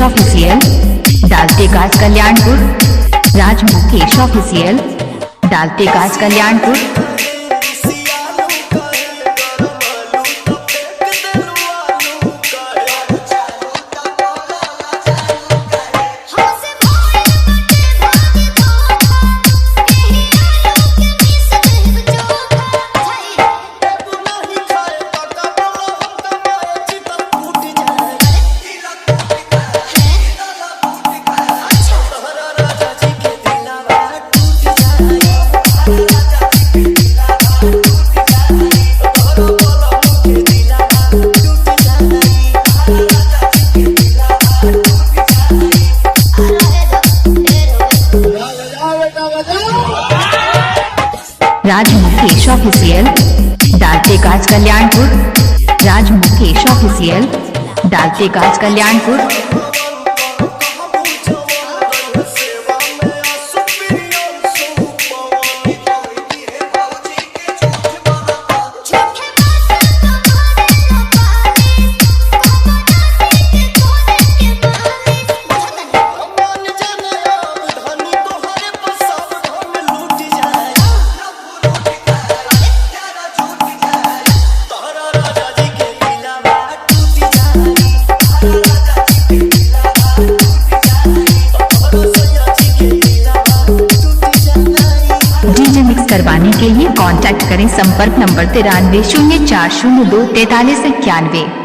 Official, डालतेगाज Kalyanpur. Raj Mukesh official, डालतेगाज Kalyanpur. Raj Mukesh official, डालतेगाज कल्याणपुर। राज मुकेश ऑफिशियल, डालतेगाज कल्याणपुर। डीजे मिक्स करवाने के लिए कांटेक्ट करें। संपर्क नंबर 93 040 2 43 91।